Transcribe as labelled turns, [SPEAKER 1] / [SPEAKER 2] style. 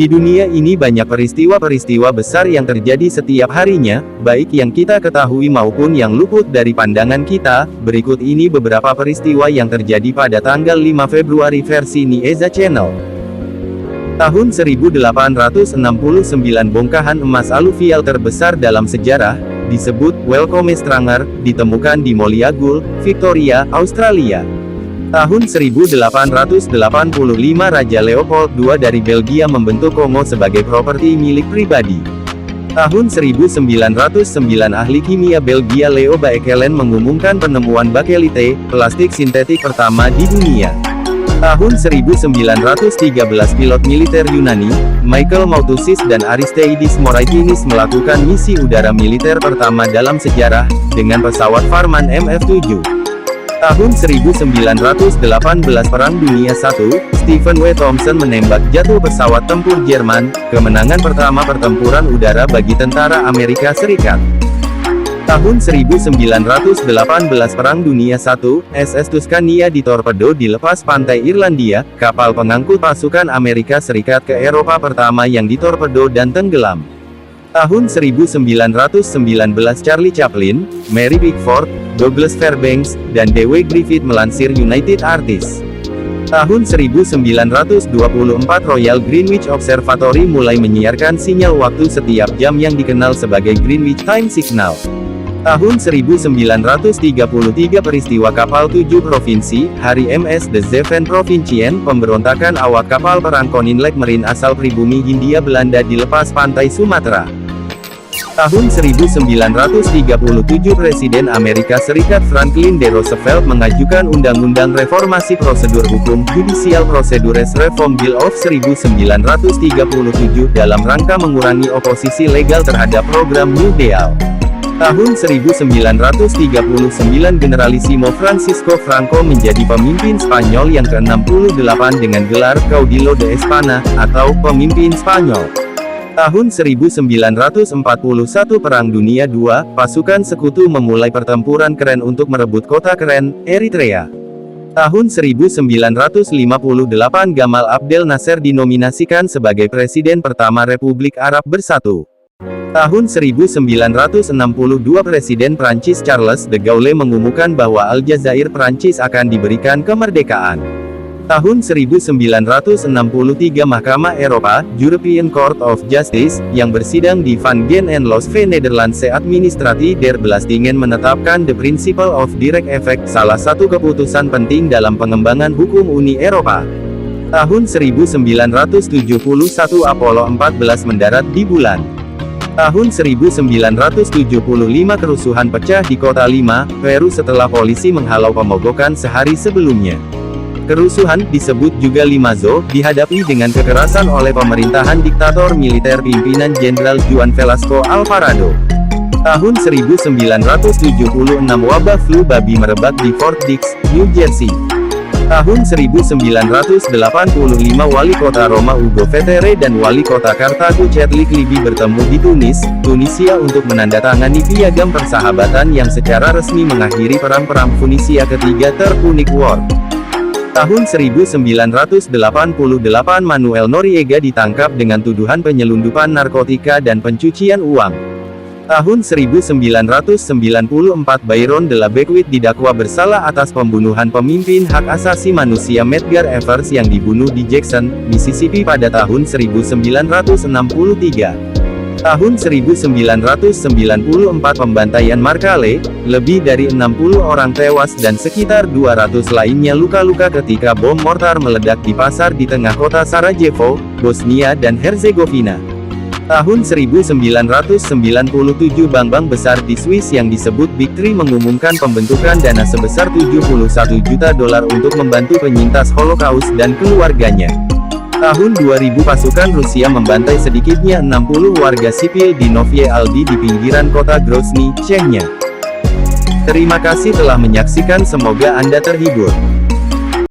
[SPEAKER 1] Di dunia ini banyak peristiwa-peristiwa besar yang terjadi setiap harinya, baik yang kita ketahui maupun yang luput dari pandangan kita. Berikut ini beberapa peristiwa yang terjadi pada tanggal 5 Februari versi Nieza Channel. Tahun 1869 bongkahan emas aluvial terbesar dalam sejarah, disebut Welcome Stranger, ditemukan di Moliagul, Victoria, Australia. Tahun 1885 Raja Leopold II dari Belgia membentuk Kongo sebagai properti milik pribadi. Tahun 1909 ahli kimia Belgia Leo Baekelen mengumumkan penemuan bakelite, plastik sintetik pertama di dunia. Tahun 1913 pilot militer Yunani, Michael Moutoussis dan Aristeides Moraikinis melakukan misi udara militer pertama dalam sejarah, dengan pesawat Farman MF-7. Tahun 1918 Perang Dunia I, Stephen W. Thompson menembak jatuh pesawat tempur Jerman, kemenangan pertama pertempuran udara bagi tentara Amerika Serikat. Tahun 1918 Perang Dunia I, SS Tuscania ditorpedo di lepas pantai Irlandia, kapal pengangkut pasukan Amerika Serikat ke Eropa pertama yang ditorpedo dan tenggelam. Tahun 1919 Charlie Chaplin, Mary Pickford, Douglas Fairbanks, dan Dewey Griffith melansir United Artists. Tahun 1924 Royal Greenwich Observatory mulai menyiarkan sinyal waktu setiap jam yang dikenal sebagai Greenwich Time Signal. Tahun 1933 peristiwa kapal 7 provinsi, hari MS The Zeven Provinciën, pemberontakan awak kapal perang Koninklijk Marine asal pribumi Hindia Belanda di lepas pantai Sumatera. Tahun 1937 Presiden Amerika Serikat Franklin D. Roosevelt mengajukan Undang-Undang Reformasi Prosedur Hukum Judicial Procedures Reform Bill of 1937 dalam rangka mengurangi oposisi legal terhadap program New Deal. Tahun 1939 Generalissimo Francisco Franco menjadi pemimpin Spanyol yang ke-68 dengan gelar Caudillo de España, atau Pemimpin Spanyol. Tahun 1941 Perang Dunia II, pasukan sekutu memulai pertempuran keren untuk merebut kota Keren, Eritrea. Tahun 1958 Gamal Abdel Nasser dinominasikan sebagai Presiden pertama Republik Arab Bersatu. Tahun 1962 Presiden Prancis Charles de Gaulle mengumumkan bahwa Aljazair Prancis akan diberikan kemerdekaan. Tahun 1963 Mahkamah Eropa, European Court of Justice, yang bersidang di Van Gent en Los Nederlandse Administratie der Belastingen menetapkan The Principle of Direct Effect, salah satu keputusan penting dalam pengembangan hukum Uni Eropa. Tahun 1971 Apollo 14 mendarat di bulan. Tahun 1975 kerusuhan pecah di Kota Lima, Peru setelah polisi menghalau pemogokan sehari sebelumnya. Kerusuhan, disebut juga Limazo, dihadapi dengan kekerasan oleh pemerintahan diktator militer pimpinan Jenderal Juan Velasco Alvarado. Tahun 1976 wabah flu babi merebak di Fort Dix, New Jersey. Tahun 1985 Wali Kota Roma Ugo Vetere dan Wali Kota Kartago Chetlik Libi bertemu di Tunis, Tunisia untuk menandatangani piagam persahabatan yang secara resmi mengakhiri perang Funisia ketiga Punic War. Tahun 1988 Manuel Noriega ditangkap dengan tuduhan penyelundupan narkotika dan pencucian uang. Tahun 1994 Byron de la Beckwith didakwa bersalah atas pembunuhan pemimpin hak asasi manusia Medgar Evers yang dibunuh di Jackson, Mississippi pada tahun 1963. Tahun 1994 pembantaian Markale, lebih dari 60 orang tewas dan sekitar 200 lainnya luka-luka ketika bom mortar meledak di pasar di tengah kota Sarajevo, Bosnia dan Herzegovina. Tahun 1997 bank-bank besar di Swiss yang disebut Big Three mengumumkan pembentukan dana sebesar $71 juta untuk membantu penyintas Holocaust dan keluarganya. Tahun 2000 pasukan Rusia membantai sedikitnya 60 warga sipil di Novye Aldi di pinggiran kota Grozny, Chechnya. Terima kasih telah menyaksikan, semoga Anda terhibur.